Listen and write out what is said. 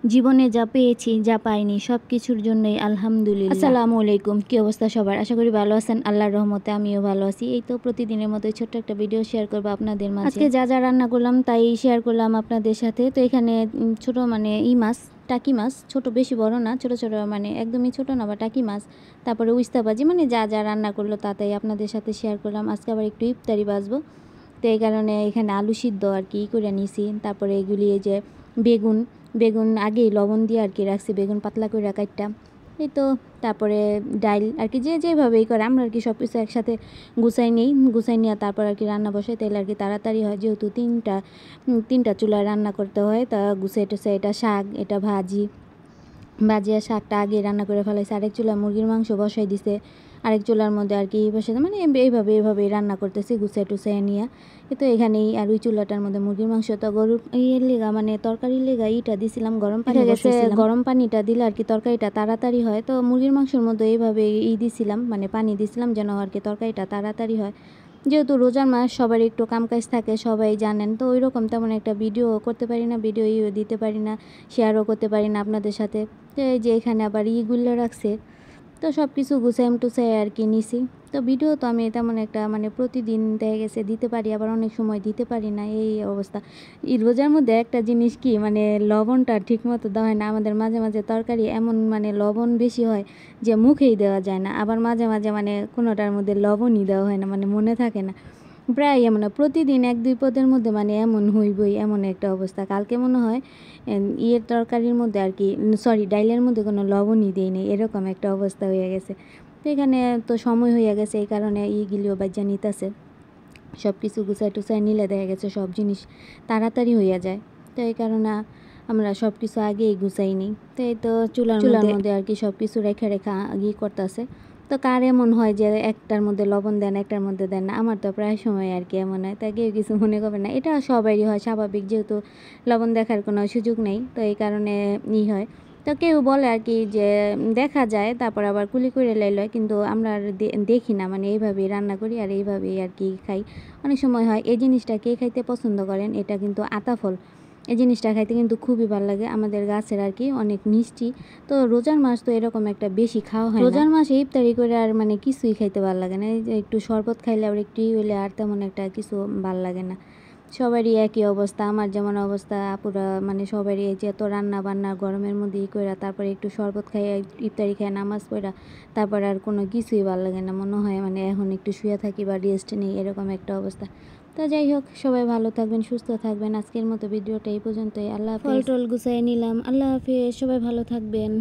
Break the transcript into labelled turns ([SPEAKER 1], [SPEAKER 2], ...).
[SPEAKER 1] জীবনে যা পেয়েছি যা পাইনি সব কিছুর জন্যই আলহামদুলিল্লাহ। আসসালামু আলাইকুম, কি অবস্থা সবার? আশা করি ভালো আছেন। আল্লাহর রহমতে আমিও ভালো আছি। এই তো প্রতিদিনের মতো ছোট্ট একটা ভিডিও শেয়ার করবো আপনাদের মাঝে। আজকে যা যা রান্না করলাম তাই শেয়ার করলাম আপনাদের সাথে। তো এখানে ছোট মানে মাছ, টাকি মাছ, ছোট বেশি বড় না, ছোট ছোট মানে একদমই ছোট না বা টাকি মাছ, তারপরে উস্তা ভাজি, মানে যা যা রান্না করলো তাই আপনাদের সাথে শেয়ার করলাম। আজকে আবার একটু ইফতারি বাজবো, তো এই কারণে এখানে আলু সিদ্ধ আর কি করে নিছি। তারপরে এগুলি এই যে বেগুন বেগুন আগেই লবণ দিয়ে আর কি রাখছি, বেগুন পাতলা করে কাটটা। এই তো তারপরে ডাইল আর কি যেভাবেই করে আমরা আর কি সব কিছু একসাথে গুছাই নিয়ে তারপর আর কি রান্না বসাই, তাহলে আর কি তাড়াতাড়ি হয়, যেহেতু তিনটা চুলায় রান্না করতে হয়। তা গুছাই টুছাই এটা শাক, এটা ভাজিয়া শাকটা আগে রান্না করে ফেলাইছে। আরেক চুলা মুরগির মাংস বসাই দিছে, আরেক চুলার মধ্যে আর কি বসে, মানে এইভাবেই রান্না করতেছি গুছাই টুছাই নিয়ে। তো এখানেই আর ওই চুলাটার মধ্যে মুরগির মাংস, তো গরুর লেগা মানে তরকারির লেগা ইটা দিছিলাম, গরম পানি গেছে, গরম পানিটা দিলে আর কি তরকারিটা তাড়াতাড়ি হয়। তো মুরগির মাংসের মধ্যে এইভাবে দিছিলাম, মানে পানি দিছিলাম যেন আর কি তরকারিটা তাড়াতাড়ি হয়। যেহেতু রোজার মাস সবার একটু কাজ থাকে, সবাই জানেন, তো ওই রকম তেমন একটা ভিডিও করতে পারি না, ভিডিও দিতে পারি না, শেয়ারও করতে পারি না আপনাদের সাথে। তো এই যে এখানে আবার ইগুলো রাখছে, তো সব কিছু গুছাইম টুছাই আর কি নিছি। তো ভিডিও তো আমি তেমন একটা মানে প্রতিদিন দেখা গেছে দিতে পারি, আবার অনেক সময় দিতে পারি না, এই অবস্থা। রোজার মধ্যে একটা জিনিস কি, মানে লবণটা ঠিক মতো দেওয়া হয় না আমাদের। মাঝে মাঝে তরকারি এমন মানে লবণ বেশি হয় যে মুখেই দেওয়া যায় না, আবার মাঝে মাঝে মানে কোনোটার মধ্যে লবণই দেওয়া হয় না, মানে মনে থাকে না। প্রায় এমন প্রতিদিন এক দুই পদের মধ্যে মানে এমন হইবই, এমন একটা অবস্থা। কালকে মনে হয় তরকারির মধ্যে আর কি, সরি ডাইলের মধ্যে কোনো লবণই দিই নেই, এরকম একটা অবস্থা হয়ে গেছে। তো এখানে তো সময় হয়ে গেছে, এই কারণে গিলিও বাজ্যা নিতেছে। সব কিছু গুছাই টুছাই নিলে দেখা গেছে সব জিনিস তাড়াতাড়ি হইয়া যায়। তো এই কারণে আমরা সব কিছু আগেই গুছাই নিই। তো এই তো চুলার মধ্যে আর কি সব কিছু রেখা করতেছে। তো কার এমন হয় যে একটার মধ্যে লবণ দেন, একটার মধ্যে দেন না? আমার তো প্রায় সময় আর কি এমন হয়, তা কেউ কিছু মনে করবে না, এটা সবারই হয়, স্বাভাবিক, যেহেতু লবণ দেখার কোনো সুযোগ নেই, তো এই কারণে হয়। তো কেউ বলে আর কি যে দেখা যায়, তারপর আবার কুলি করে লাইল, কিন্তু আমরা আর দেখি না, মানে এইভাবেই রান্না করি আর এইভাবেই আর কি খাই। অনেক সময় হয় এই জিনিসটা কে খাইতে পছন্দ করেন, এটা কিন্তু আতাফল। এই জিনিসটা খাইতে কিন্তু খুবই ভালো লাগে, আমাদের গাছের আর কি, অনেক মিষ্টি। তো রোজার মাস তো এরকম একটা বেশি খাওয়া হয়, রোজার মাসে ইফতারি করে আর মানে কিছুই খাইতে ভালো লাগে না। এই যে একটু শরবত খাইলে আবার একটু হইলে আর তেমন একটা কিছু ভালো লাগে না। সবারই একই অবস্থা, আমার যেমন অবস্থা, আপুরা মানে সবারই এই যে এত রান্না বান্না গরমের মধ্যে কইরা তারপরে একটু শরবত খাইয়া ইফতারি খাই, নামাজ পড়া, তারপর আর কোনো কিছুই ভালো লাগে না, মনে হয় মানে এখন একটু শুয়ে থাকি বা রেস্ট নেই, এরকম একটা অবস্থা। তো যাই হোক, সবাই ভালো থাকবেন, সুস্থ থাকবেন। আজকের মতো ভিডিওটা এই পর্যন্তই। আল্লাহ হাফেজ। ফল টল গুছাই নিলাম। আল্লাহ হাফেজ, সবাই ভালো থাকবেন।